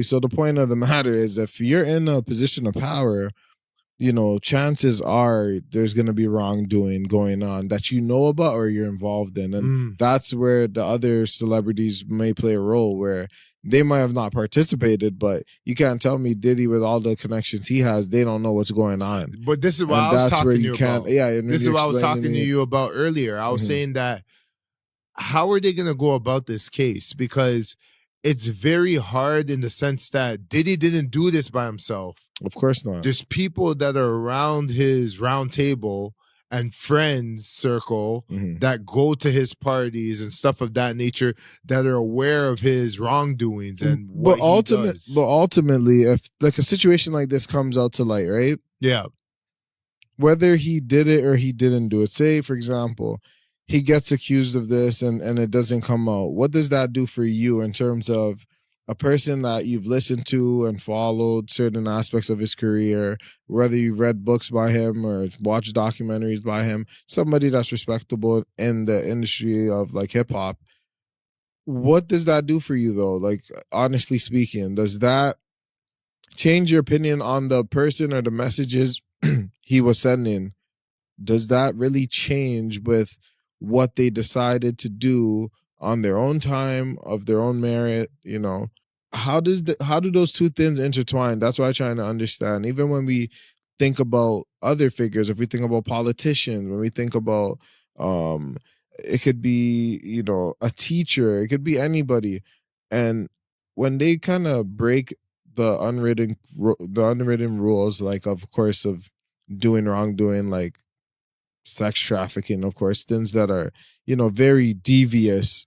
So the point of the matter is, if you're in a position of power, chances are there's going to be wrongdoing going on that you know about or you're involved in. And that's where the other celebrities may play a role, where they might have not participated, but you can't tell me Diddy, with all the connections he has, they don't know what's going on. But this is what I was talking to you about. Yeah, and this is what I was talking to you about earlier. I was saying that, how are they going to go about this case? Because it's very hard in the sense that Diddy didn't do this by himself. Of course not. There's people that are around his round table and friends circle that go to his parties and stuff of that nature, that are aware of his wrongdoings and what he does. But ultimately, if like a situation like this comes out to light, right? Yeah. Whether he did it or he didn't do it. Say, for example, he gets accused of this and it doesn't come out. What does that do for you in terms of a person that you've listened to and followed certain aspects of his career, whether you've read books by him or watched documentaries by him, somebody that's respectable in the industry of like hip hop? What does that do for you though? Like, honestly speaking, does that change your opinion on the person or the messages he was sending? Does that really change with what they decided to do on their own time, of their own merit? How do those two things intertwine? That's what I'm trying to understand. Even when we think about other figures, if we think about politicians, when we think about it could be, a teacher, it could be anybody. And when they kind of break the unwritten rules, like, of course, of doing wrongdoing, like sex trafficking, of course, things that are, very devious.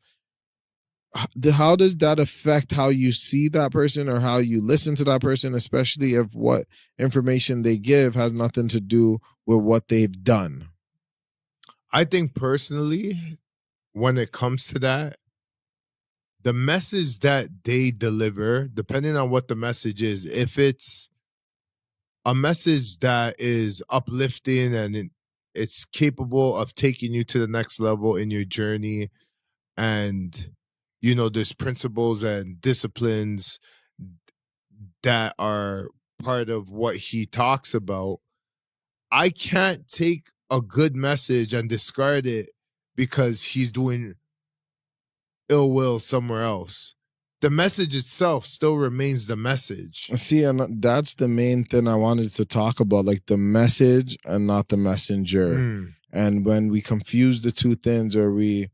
How does that affect how you see that person or how you listen to that person, especially if what information they give has nothing to do with what they've done? I think personally, when it comes to that, the message that they deliver, depending on what the message is, if it's a message that is uplifting and it's capable of taking you to the next level in your journey, and there's principles and disciplines that are part of what he talks about, I can't take a good message and discard it because he's doing ill will somewhere else. The message itself still remains the message. See, and that's the main thing I wanted to talk about, like the message and not the messenger. And when we confuse the two things, or we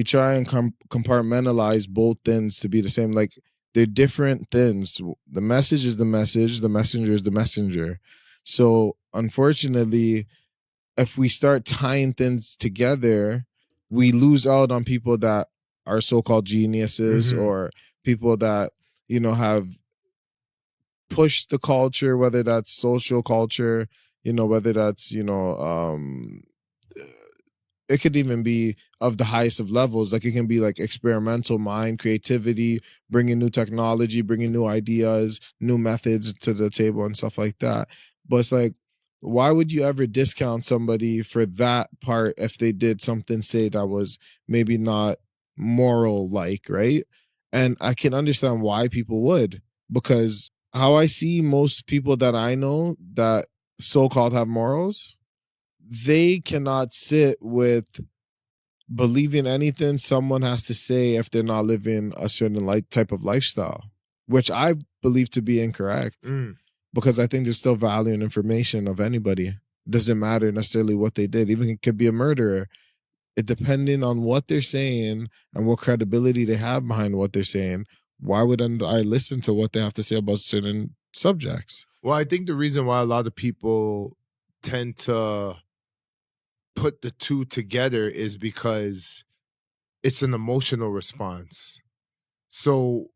try and compartmentalize both things to be the same, like they're different things. The message is the message, the messenger is the messenger. So unfortunately, if we start tying things together, we lose out on people that are so-called geniuses, or people that, have pushed the culture, whether that's social culture, whether that's, it could even be of the highest of levels. Like, it can be like experimental mind, creativity, bringing new technology, bringing new ideas, new methods to the table and stuff like that. But it's like, why would you ever discount somebody for that part if they did something, say, that was maybe not moral, like, right? And I can understand why people would, because how I see most people that I know that so-called have morals, they cannot sit with believing anything someone has to say if they're not living a certain type of lifestyle, which I believe to be incorrect. Because I think there's still value in information of anybody. It doesn't matter necessarily what they did. Even it could be a murderer. It depending on what they're saying and what credibility they have behind what they're saying, why wouldn't I listen to what they have to say about certain subjects? Well, I think the reason why a lot of people tend to put the two together is because it's an emotional response. So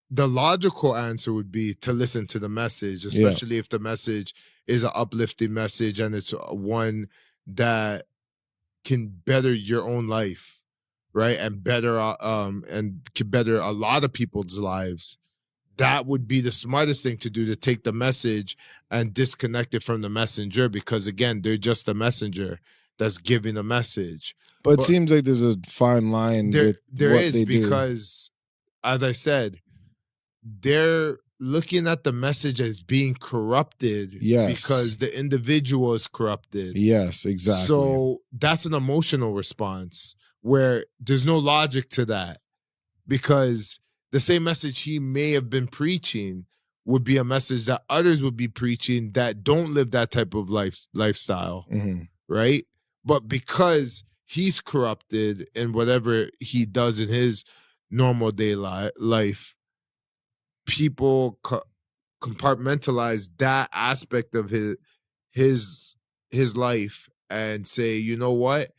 the logical answer would be to listen to the message, especially if the message is an uplifting message and it's one that can better your own life, right? And better and can better a lot of people's lives. That would be the smartest thing to do, to take the message and disconnect it from the messenger, because again, they're just a messenger that's giving a message. But it seems like there's a fine line. There is, because as I said, they're looking at the message as being corrupted because the individual is corrupted. Yes, exactly. So that's an emotional response where there's no logic to that, because the same message he may have been preaching would be a message that others would be preaching that don't live that type of lifestyle, right? But because he's corrupted in whatever he does in his normal day life, people compartmentalize that aspect of his life and say, you know what,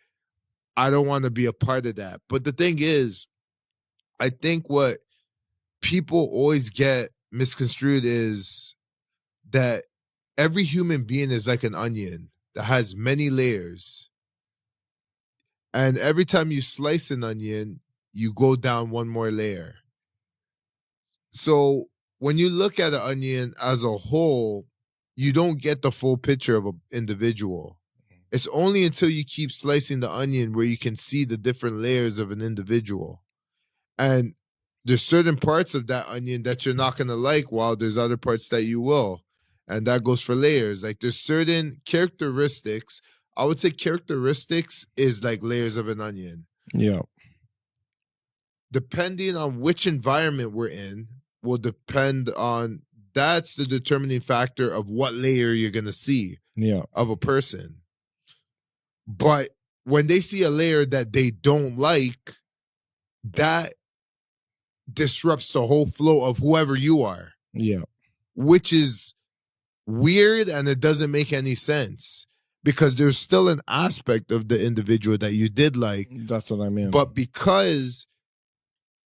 I don't want to be a part of that. But the thing is, I think what people always get misconstrued is that every human being is like an onion that has many layers. And every time you slice an onion, you go down one more layer. So when you look at an onion as a whole, you don't get the full picture of an individual. It's only until you keep slicing the onion where you can see the different layers of an individual. And there's certain parts of that onion that you're not going to like, while there's other parts that you will. And that goes for layers. Like there's certain characteristics. I would say characteristics is like layers of an onion. Yeah. Depending on which environment we're in will depend on, that's the determining factor of what layer you're going to see of a person. But when they see a layer that they don't like, that disrupts the whole flow of whoever you are. Yeah. Which is weird, and it doesn't make any sense, because there's still an aspect of the individual that you did like. That's what I mean. But because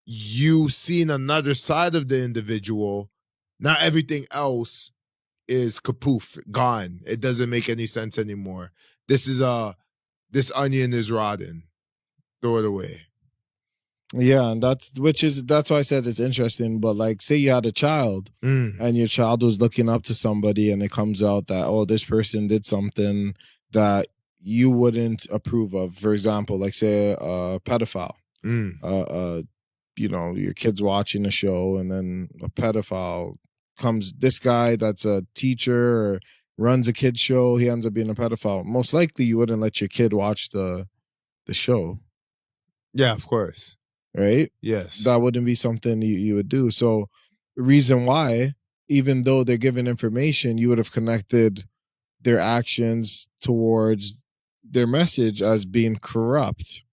you've seen another side of the individual, now everything else is kapoof, gone. It doesn't make any sense anymore. This this onion is rotten. Throw it away. Yeah, and that's why I said it's interesting. But like, say you had a child and your child was looking up to somebody, and it comes out that, oh, this person did something that you wouldn't approve of. For example, like say a pedophile. You know, your kid's watching a show, and then a pedophile comes. This guy that's a teacher or runs a kid's show, he ends up being a pedophile. Most likely, you wouldn't let your kid watch the show. Yeah, of course. Right? Yes. That wouldn't be something you would do. So the reason why, even though they're given information, you would have connected their actions towards their message as being corrupt.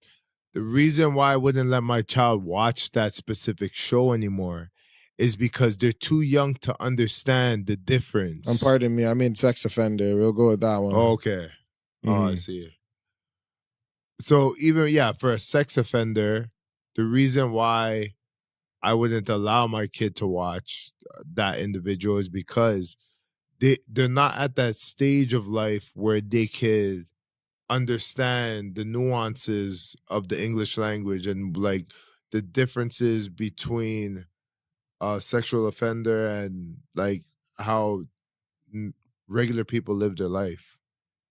The reason why I wouldn't let my child watch that specific show anymore is because they're too young to understand the difference. And pardon me, I mean sex offender. We'll go with that one. Oh, okay. Oh, I see. So even, for a sex offender, the reason why I wouldn't allow my kid to watch that individual is because they're not at that stage of life where they could understand the nuances of the English language and like the differences between a sexual offender and like how regular people live their life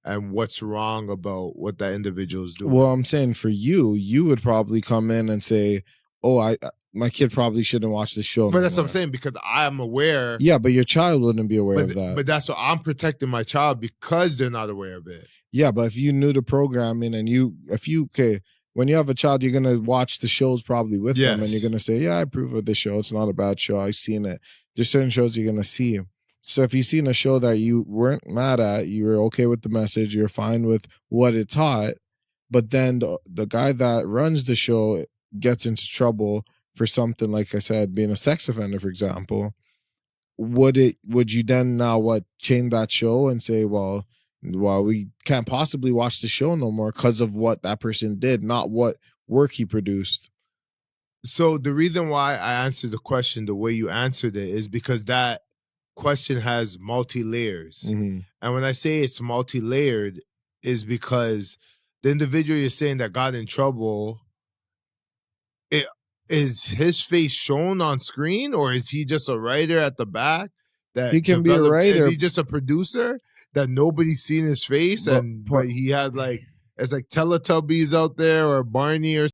and what's wrong about what that individual is doing. Well, I'm saying for you would probably come in and say, oh, my kid probably shouldn't watch this show. But that's what I'm saying, because I'm aware. Yeah, but your child wouldn't be aware of that. But that's what I'm protecting my child, because they're not aware of it. Yeah, but if you knew the programming and when you have a child, you're going to watch the shows probably with them, and you're going to say, yeah, I approve of this show. It's not a bad show. I've seen it. There's certain shows you're going to see. So if you've seen a show that you weren't mad at, you were okay with the message, you're fine with what it taught, but then the guy that runs the show gets into trouble for something, like I said, being a sex offender, for example, would you then now change that show and say, well, we can't possibly watch the show no more because of what that person did, not what work he produced? So the reason why I answered the question the way you answered it is because that question has multi-layers. And when I say it's multi-layered is because the individual you're saying that got in trouble, is his face shown on screen, or is he just a writer at the back? That he can be a writer. Is he just a producer that nobody's seen his face, but he had like, it's like Teletubbies out there or Barney or